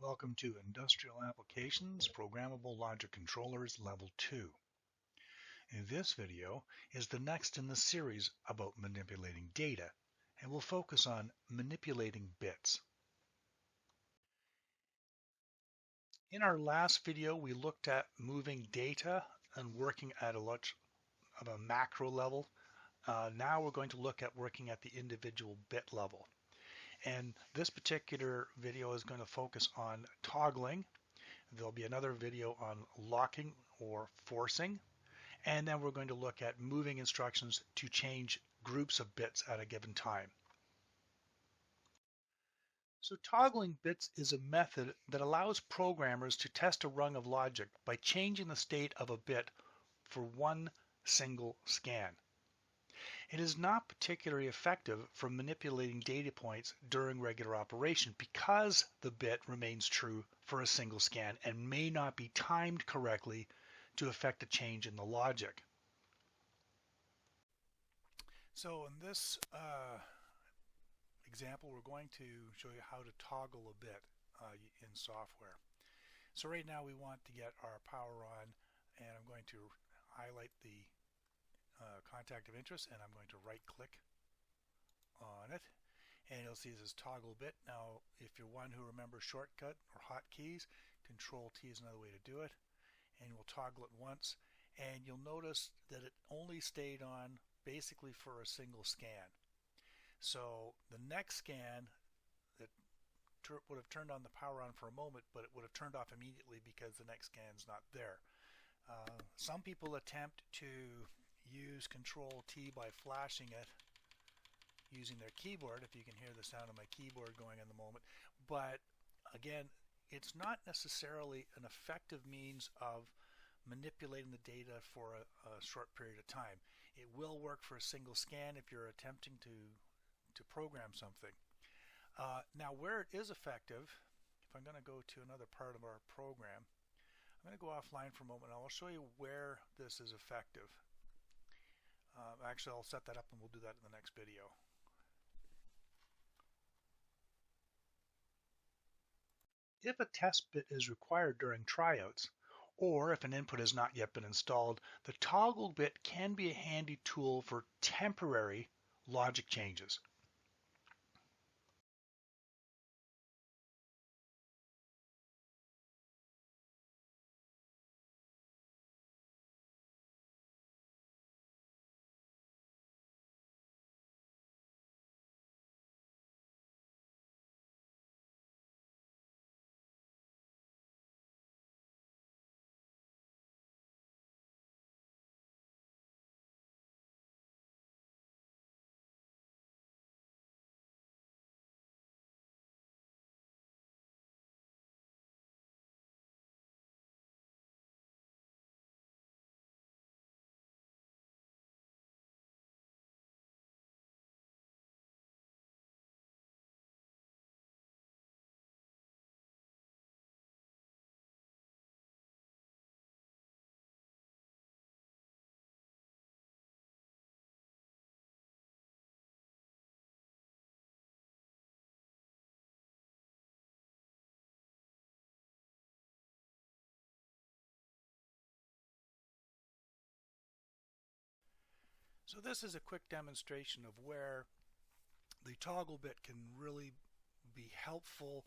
Welcome to Industrial Applications Programmable Logic Controllers Level 2. This video is the next in the series about manipulating data, and will focus on manipulating bits. In our last video, we looked at moving data and working at a macro level. Now we're going to look at working at the individual bit level. And this particular video is going to focus on toggling. There'll be another video on locking or forcing. And then we're going to look at moving instructions to change groups of bits at a given time. So toggling bits is a method that allows programmers to test a rung of logic by changing the state of a bit for one single scan. It is not particularly effective for manipulating data points during regular operation because the bit remains true for a single scan and may not be timed correctly to affect a change in the logic. So in this example, we're going to show you how to toggle a bit in software. So right now we want to get our power on, and I'm going to highlight the contact of interest, and I'm going to right click on it, and you'll see this is toggle bit. Now if you're one who remembers shortcut or hotkeys, Control T is another way to do it, and we'll toggle it once, and you'll notice that it only stayed on basically for a single scan. So the next scan that would have turned on the power on for a moment, but it would have turned off immediately because the next scan's not there. Some people attempt to use Control T by flashing it using their keyboard, if you can hear the sound of my keyboard going in the moment. But again, it's not necessarily an effective means of manipulating the data for a short period of time. It will work for a single scan if you're attempting to program something. Now where it is effective, if I'm going to go to another part of our program, I'm going to go offline for a moment and I'll show you where this is effective. Actually, I'll set that up and we'll do that in the next video. If a test bit is required during tryouts, or if an input has not yet been installed, the toggle bit can be a handy tool for temporary logic changes. So this is a quick demonstration of where the toggle bit can really be helpful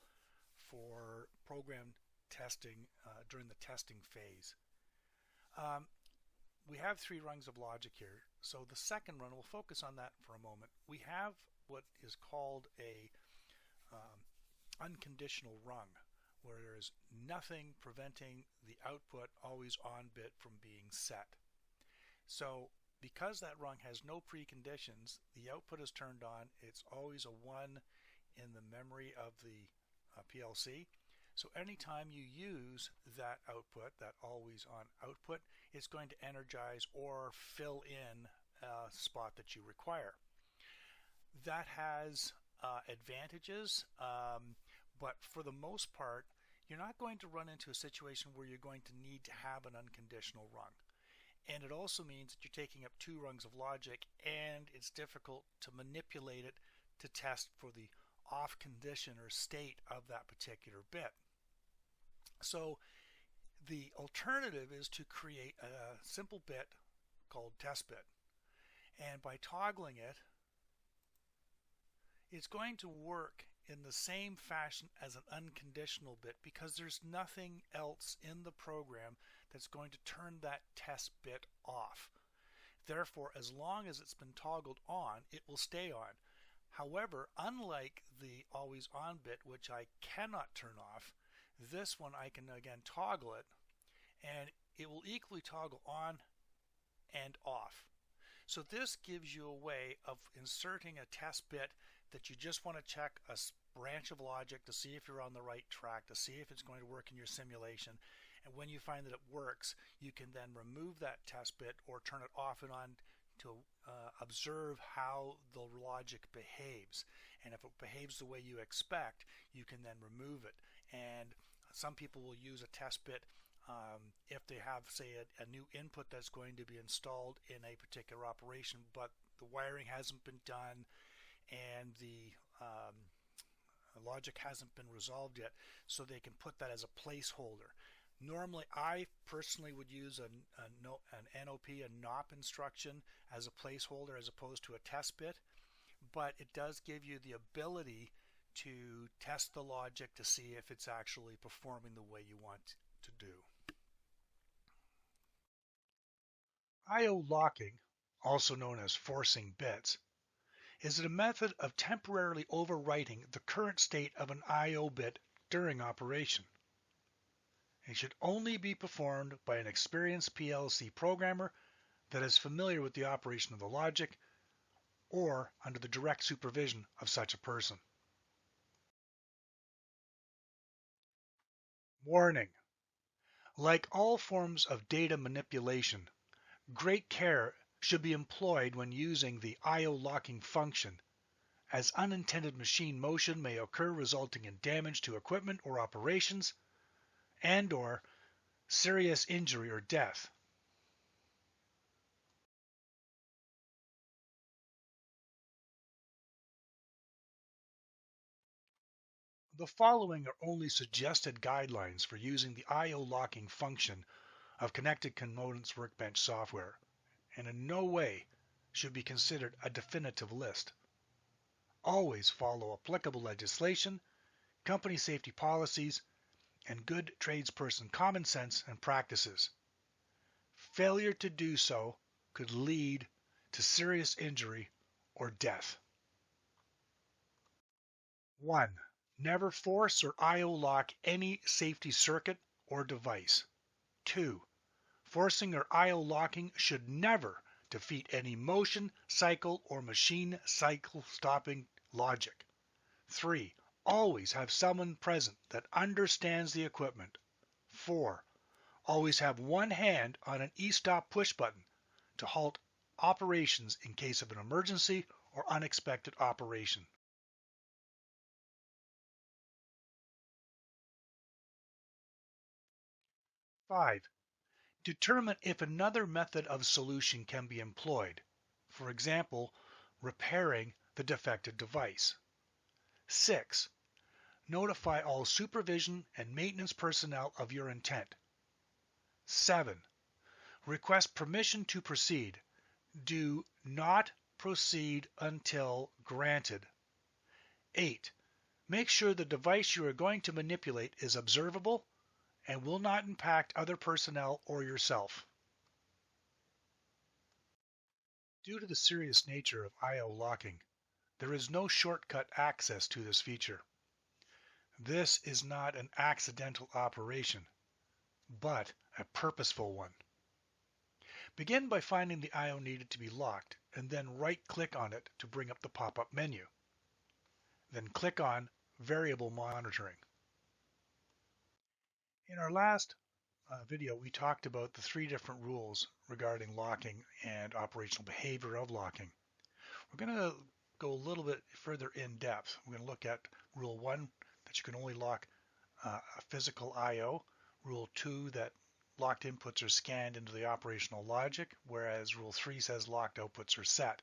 for program testing during the testing phase. We have 3 rungs of logic here. So the second run, we'll focus on that for a moment. We have what is called a unconditional rung, where there is nothing preventing the output always on bit from being set. So because that rung has no preconditions, the output is turned on. It's always a 1 in the memory of the PLC. So anytime you use that output, that always on output, it's going to energize or fill in a spot that you require. That has advantages, but for the most part, you're not going to run into a situation where you're going to need to have an unconditional rung. And it also means that you're taking up 2 rungs of logic, and it's difficult to manipulate it to test for the off condition or state of that particular bit. So the alternative is to create a simple bit called test bit. And by toggling it, it's going to work in the same fashion as an unconditional bit because there's nothing else in the program that's going to turn that test bit off. Therefore, as long as it's been toggled on, it will stay on. However, unlike the always on bit, which I cannot turn off, this one I can again toggle it, and it will equally toggle on and off. So this gives you a way of inserting a test bit that you just want to check a branch of logic to see if you're on the right track, to see if it's going to work in your simulation. And when you find that it works, you can then remove that test bit or turn it off and on to observe how the logic behaves. And if it behaves the way you expect, you can then remove it. And some people will use a test bit if they have, say, a new input that's going to be installed in a particular operation, but the wiring hasn't been done and the logic hasn't been resolved yet, so they can put that as a placeholder. Normally, I personally would use an NOP, a NOP instruction as a placeholder as opposed to a test bit, but it does give you the ability to test the logic to see if it's actually performing the way you want to do. I/O locking, also known as forcing bits, is a method of temporarily overwriting the current state of an I/O bit during operation. It should only be performed by an experienced PLC programmer that is familiar with the operation of the logic or under the direct supervision of such a person. Warning: like all forms of data manipulation, great care should be employed when using the I/O locking function, as unintended machine motion may occur resulting in damage to equipment or operations and/or serious injury or death. The following are only suggested guidelines for using the I/O locking function of Connected Components Workbench software, and in no way should be considered a definitive list. Always follow applicable legislation, company safety policies, and good tradesperson common sense and practices. Failure to do so could lead to serious injury or death. 1. Never force or I/O lock any safety circuit or device. 2. Forcing or I/O locking should never defeat any motion, cycle, or machine cycle stopping logic. 3. Always have someone present that understands the equipment. 4. Always have one hand on an e-stop push button to halt operations in case of an emergency or unexpected operation. 5. Determine if another method of solution can be employed. For example, repairing the defective device. 6. Notify all supervision and maintenance personnel of your intent. 7. Request permission to proceed. Do not proceed until granted. 8. Make sure the device you are going to manipulate is observable and will not impact other personnel or yourself. Due to the serious nature of I/O locking, there is no shortcut access to this feature. This is not an accidental operation, but a purposeful one. Begin by finding the I/O needed to be locked and then right-click on it to bring up the pop-up menu. Then click on Variable Monitoring. In our last video, we talked about the 3 different rules regarding locking and operational behavior of locking. We're going to go a little bit further in depth. We're going to look at Rule 1, that you can only lock a physical I/O. Rule 2, that locked inputs are scanned into the operational logic, whereas Rule 3 says locked outputs are set.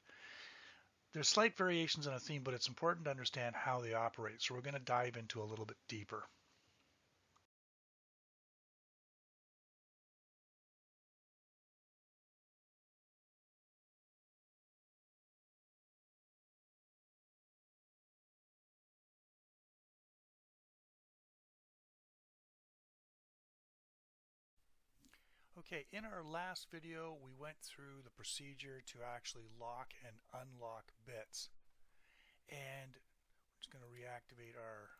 There's slight variations in a theme, but it's important to understand how they operate, so we're going to dive into a little bit deeper. Okay, in our last video we went through the procedure to actually lock and unlock bits, and I'm just going to reactivate our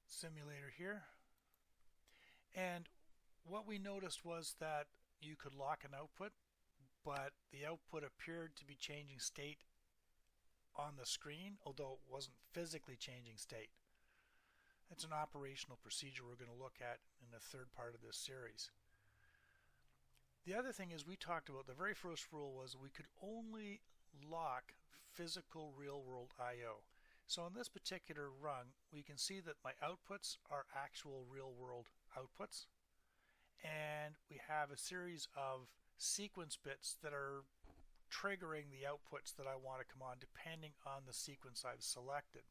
simulator here. And what we noticed was that you could lock an output, but the output appeared to be changing state on the screen, although it wasn't physically changing state. It's an operational procedure we're going to look at in the third part of this series. The other thing is, we talked about the very first rule was we could only lock physical real-world I/O. So in this particular run, we can see that my outputs are actual real-world outputs, and we have a series of sequence bits that are triggering the outputs that I want to come on depending on the sequence I've selected.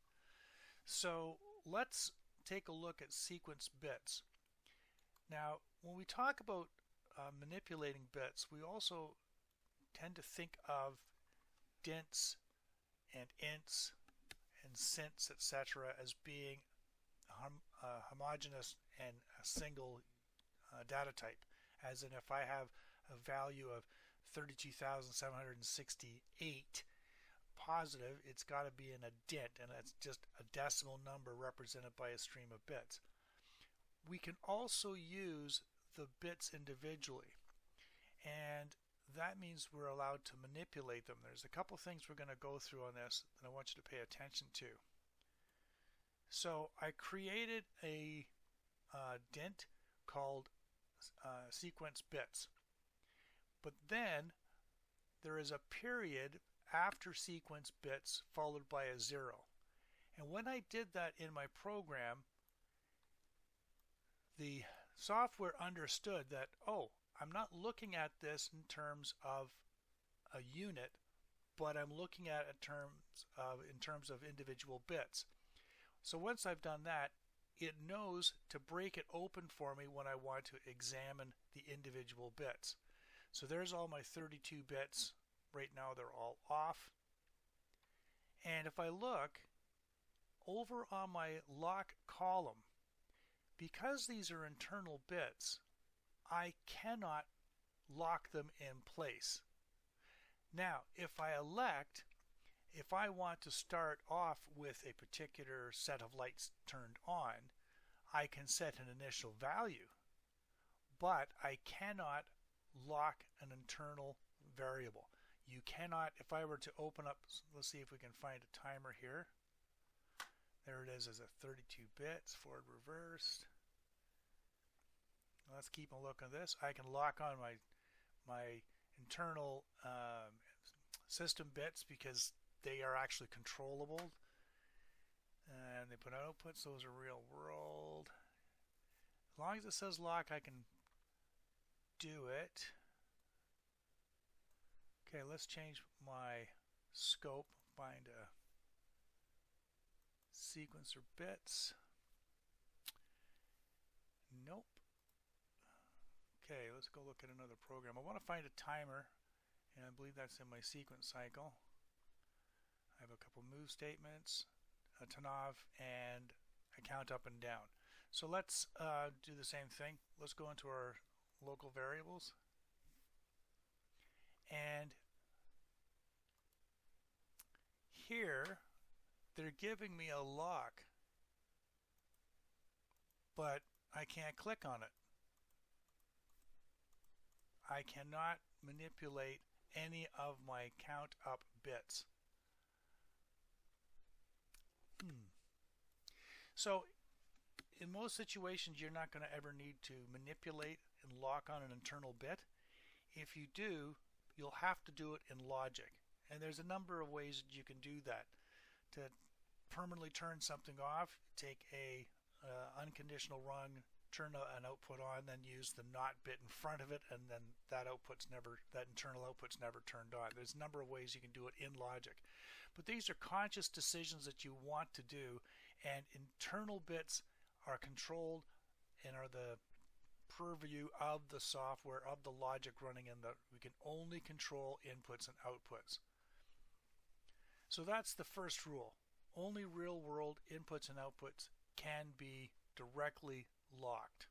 So let's take a look at sequence bits. Now, when we talk about manipulating bits, we also tend to think of dints and ints and synts, etc., as being homogeneous and a single data type. As in, if I have a value of 32,768 positive, it's got to be in a dint, and that's just a decimal number represented by a stream of bits. We can also use the bits individually, and that means we're allowed to manipulate them. There's a couple things we're going to go through on this that I want you to pay attention to. So I created a dint called sequence bits, but then there is a period after sequence bits followed by a 0. And when I did that in my program, the software understood that, oh, I'm not looking at this in terms of a unit, but I'm looking at it in terms of individual bits. So once I've done that, it knows to break it open for me when I want to examine the individual bits. So there's all my 32 bits. Right now they're all off. And if I look over on my lock column, because these are internal bits, I cannot lock them in place. Now, if I elect, if I want to start off with a particular set of lights turned on, I can set an initial value, but I cannot lock an internal variable. You cannot, if I were to open up, let's see if we can find a timer here. There it is as a 32 bits, forward reversed. Let's keep a look at this. I can lock on my internal system bits because they are actually controllable. And they put outputs, those are real world. As long as it says lock, I can do it. Okay, let's change my scope, find a sequencer bits. Nope. Okay, let's go look at another program. I want to find a timer, and I believe that's in my sequence cycle. I have a couple move statements, a TNAV, and a count up and down. So let's do the same thing. Let's go into our local variables, and here they're giving me a lock, but I can't click on it. I cannot manipulate any of my count up bits. So in most situations, you're not going to ever need to manipulate and lock on an internal bit. If you do, you'll have to do it in logic. And there's a number of ways that you can do that. To permanently turn something off, take a unconditional run, turn an output on, then use the not bit in front of it, and then that internal output's never turned on. There's a number of ways you can do it in logic. But these are conscious decisions that you want to do, and internal bits are controlled and are the purview of the software, of the logic running in the, we can only control inputs and outputs. So that's the first rule. Only real world inputs and outputs can be directly locked.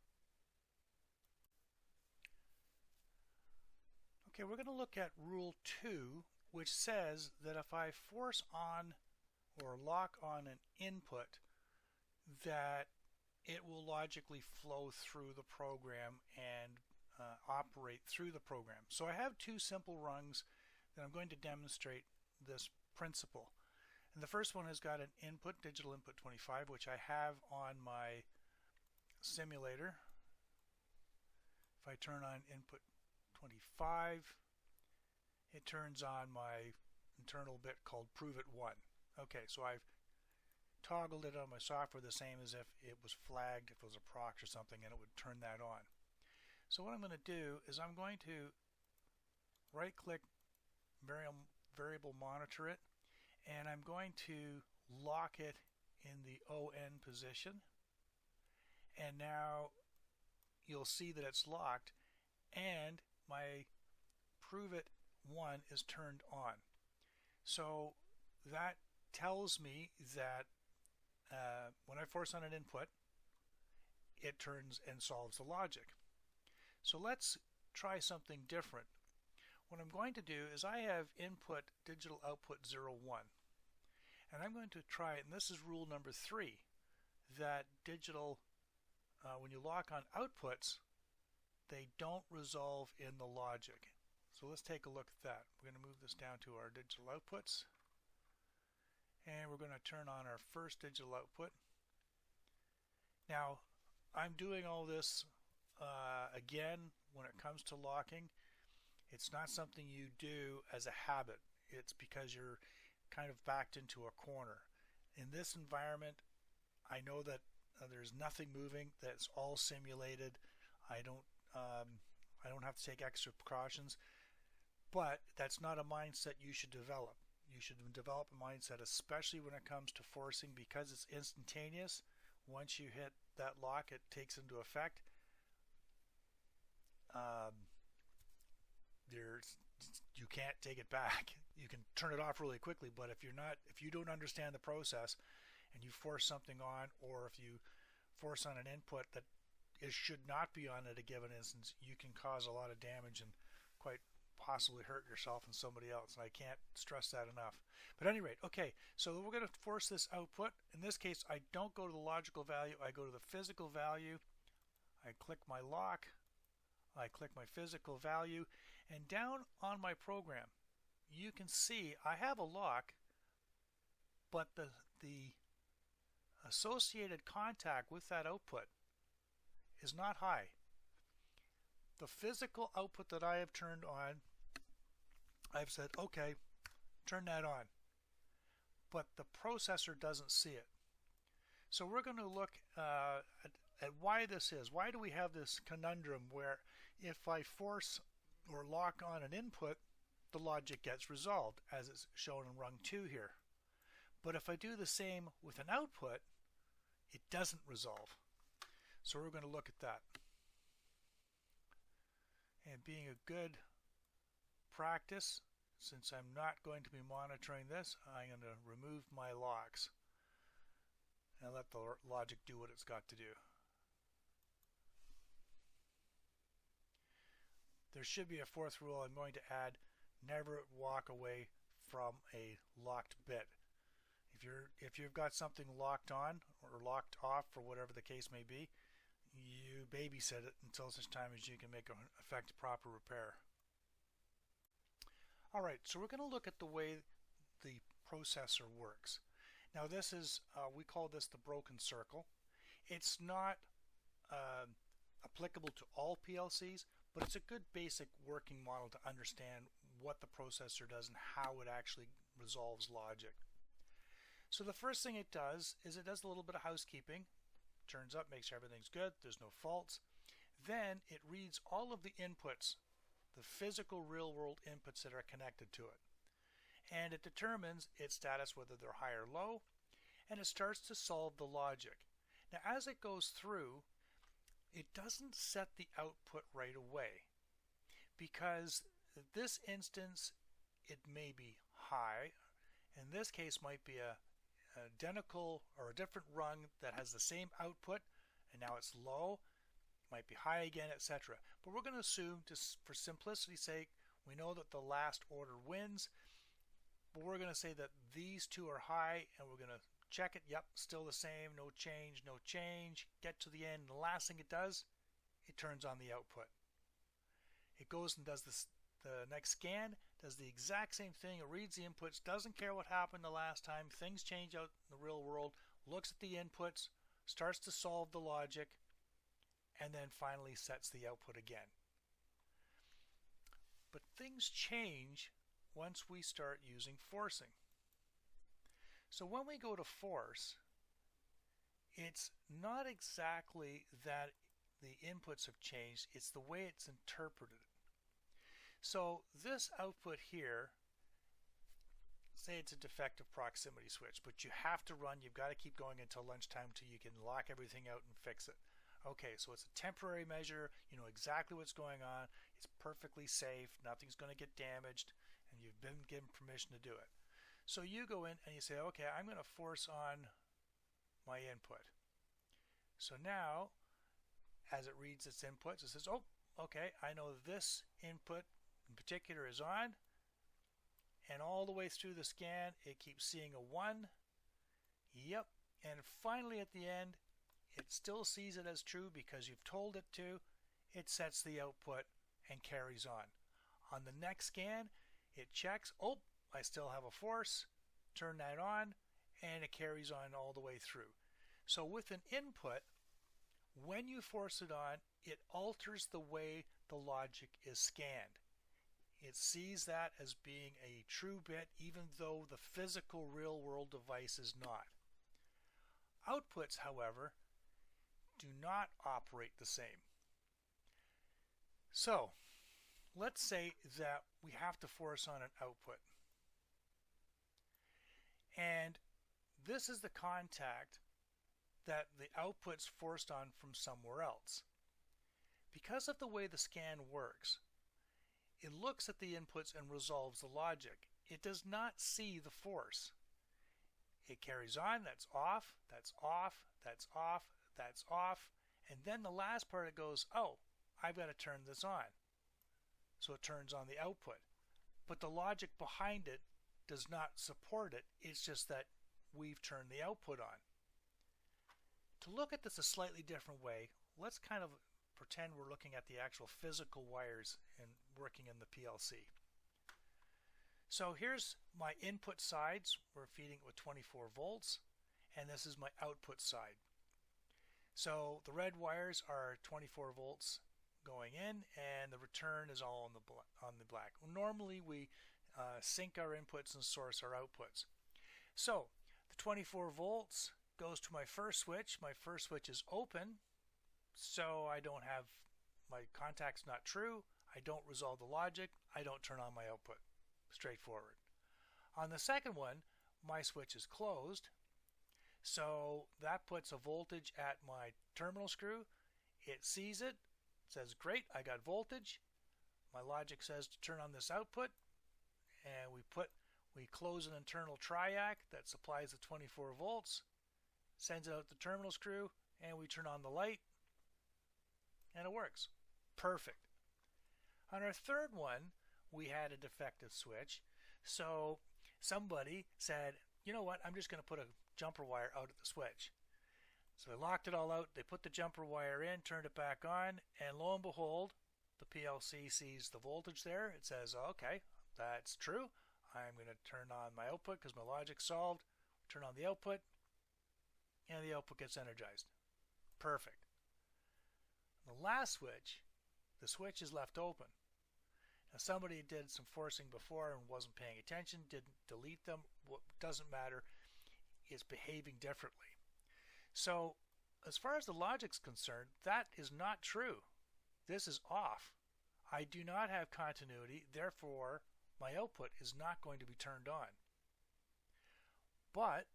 Okay, we're going to look at Rule 2, which says that if I force on or lock on an input, that it will logically flow through the program and operate through the program. So I have two simple rungs that I'm going to demonstrate this principle. And the first one has got an input, digital input 25, which I have on my simulator. If I turn on input 25, it turns on my internal bit called prove it 1. Okay, so I've toggled it on my software the same as if it was flagged, if it was a proc or something, and it would turn that on. So what I'm going to do is I'm going to right click variable monitor it, and I'm going to lock it in the ON position, and now you'll see that it's locked and my prove it 1 is turned on. So that tells me that when I force on an input, it turns and solves the logic. So let's try something different. What I'm going to do is I have input digital output 0, 1, and I'm going to try it, and this is rule number 3, that digital when you lock on outputs, they don't resolve in the logic. So let's take a look at that. We're going to move this down to our digital outputs, and we're going to turn on our first digital output. Now I'm doing all this again when it comes to locking. It's not something you do as a habit. It's because you're kind of backed into a corner. In this environment, I know that there's nothing moving, that's all simulated. I don't have to take extra precautions, but that's not a mindset you should develop. You should develop a mindset, especially when it comes to forcing, because it's instantaneous. Once you hit that lock, it takes into effect. You can't take it back. You can turn it off really quickly, but if you don't understand the process and you force something on, or if you force on an input that it should not be on at a given instance, you can cause a lot of damage and quite possibly hurt yourself and somebody else, and I can't stress that enough. But at any rate, okay, so we're going to force this output. In this case, I don't go to the logical value, I go to the physical value. I click my lock, I click my physical value, and down on my program you can see I have a lock, but the associated contact with that output is not high. The physical output that I have turned on, I've said okay, turn that on, but the processor doesn't see it. So we're going to look at why this is. Why do we have this conundrum where if I force or lock on an input, the logic gets resolved, as it's shown in rung 2 here. But if I do the same with an output, it doesn't resolve. So we're going to look at that. And being a good practice, since I'm not going to be monitoring this, I'm going to remove my locks and let the logic do what it's got to do. There should be a fourth rule I'm going to add: never walk away from a locked bit. If you've got something locked on or locked off, for whatever the case may be, you babysit it until such time as you can make an effective proper repair. Alright, so we're going to look at the way the processor works. Now this is, we call this the broken circle. It's not applicable to all PLCs, but it's a good basic working model to understand what the processor does and how it actually resolves logic. So the first thing it does is it does a little bit of housekeeping. Turns up, makes sure everything's good, there's no faults. Then it reads all of the inputs, the physical real-world inputs that are connected to it. And it determines its status, whether they're high or low, and it starts to solve the logic. Now as it goes through, it doesn't set the output right away, because in this instance it may be high. In this case might be a identical or a different rung that has the same output, and now it's low, might be high again, etc. But we're going to assume, just for simplicity's sake, We know that the last order wins, but we're going to say that these two are high, and we're going to check it. Yep, still the same, no change, no change. Get to the end, and the last thing it does, it turns on the output. It goes and does this, the next scan, does the exact same thing. It reads the inputs, doesn't care what happened the last time. Things change out in the real world, looks at the inputs, starts to solve the logic, and then finally sets the output again. But things change once we start using forcing. So when we go to force, it's not exactly that the inputs have changed, it's the way it's interpreted. So this output here, say it's a defective proximity switch, but you have to run, you've got to keep going until lunchtime until you can lock everything out and fix it. Okay, so it's a temporary measure, you know exactly what's going on, it's perfectly safe, nothing's going to get damaged, and you've been given permission to do it. So you go in and you say, okay, I'm going to force on my input. So now, as it reads its inputs, it says, oh, okay, I know this input in particular is on, and all the way through the scan, it keeps seeing a 1. Yep, and finally at the end, it still sees it as true because you've told it to. It sets the output and carries on. On the next scan, it checks, oh, I still have a force, turn that on, and it carries on all the way through. So with an input, when you force it on, it alters the way the logic is scanned. It sees that as being a true bit even though the physical real world device is not. Outputs, however, do not operate the same. So let's say that we have to force on an output, and this is the contact that the output's forced on from somewhere else. Because of the way the scan works, it looks at the inputs and resolves the logic. It does not see the force. It carries on, that's off, that's off, that's off, that's off, and then the last part it goes, oh, I've got to turn this on. So it turns on the output. But the logic behind it does not support it, it's just that we've turned the output on. To look at this a slightly different way, let's kind of pretend we're looking at the actual physical wires and working in the PLC. So here's my input sides, we're feeding it with 24 volts, and this is my output side. So the red wires are 24 volts going in, and the return is all on the black. Normally we sync our inputs and source our outputs. So the 24 volts goes to my first switch. My first switch is open, so I don't have, my contact's not true, I don't resolve the logic, I don't turn on my output. Straightforward. On the second one, my switch is closed, so that puts a voltage at my terminal screw. It sees it, says great, I got voltage. My logic says to turn on this output, and we close an internal triac that supplies the 24 volts, sends it out the terminal screw, and we turn on the light, and it works. Perfect. On our third one, we had a defective switch, so somebody said, you know what, I'm just going to put a jumper wire out at the switch. So they locked it all out, they put the jumper wire in, turned it back on, and lo and behold, the PLC sees the voltage there. It says, okay, that's true. I'm going to turn on my output because my logic's solved. Turn on the output, and the output gets energized. Perfect. The last switch, the switch is left open. Now somebody did some forcing before and wasn't paying attention, didn't delete them. What doesn't matter, it's behaving differently. So as far as the logic's concerned, that is not true. This is off. I do not have continuity, therefore my output is not going to be turned on. But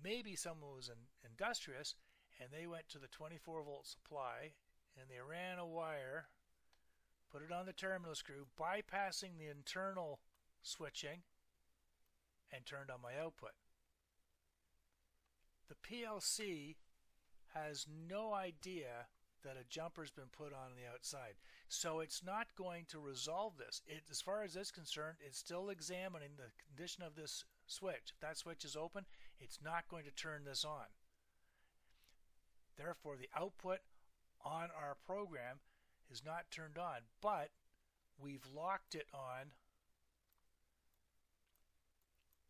maybe someone was industrious and they went to the 24 volt supply and they ran a wire, put it on the terminal screw, bypassing the internal switching, and turned on my output. The PLC has no idea that a jumper's been put on the outside. So it's not going to resolve this. As far as it's concerned, it's still examining the condition of this switch. If that switch is open, it's not going to turn this on. Therefore, the output on our program is not turned on, but we've locked it on,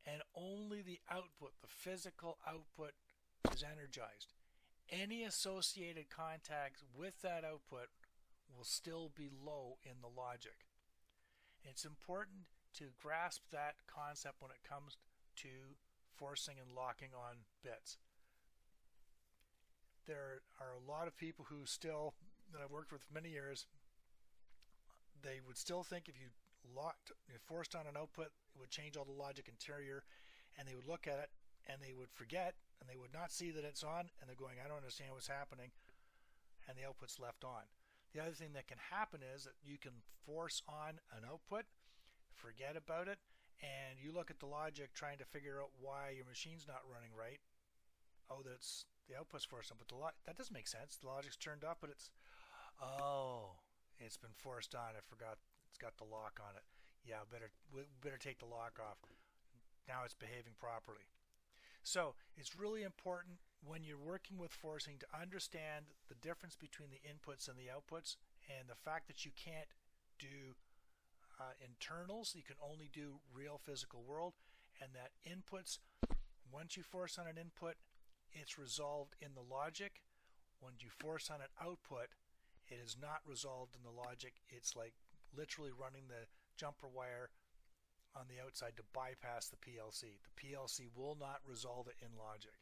and only the output, the physical output, is energized. Any associated contacts with that output will still be low in the logic. It's important to grasp that concept when it comes to forcing and locking on bits. There are a lot of people who still, that I've worked with for many years, they would still think if you forced on an output, it would change all the logic interior, and they would look at it and they would forget, and they would not see that it's on, and they're going, I don't understand what's happening, and the output's left on. The other thing that can happen is that you can force on an output, forget about it, and you look at the logic trying to figure out why your machine's not running right. Oh, that's the output's forced on, but that doesn't make sense. The logic's turned off, but it's been forced on. I forgot it's got the lock on it. Yeah, better take the lock off. Now it's behaving properly. So it's really important when you're working with forcing to understand the difference between the inputs and the outputs, and the fact that you can't do internals, you can only do real physical world, and that inputs, once you force on an input, it's resolved in the logic. When you force on an output, it is not resolved in the logic. It's like literally running the jumper wire on the outside to bypass the PLC. The PLC will not resolve it in logic.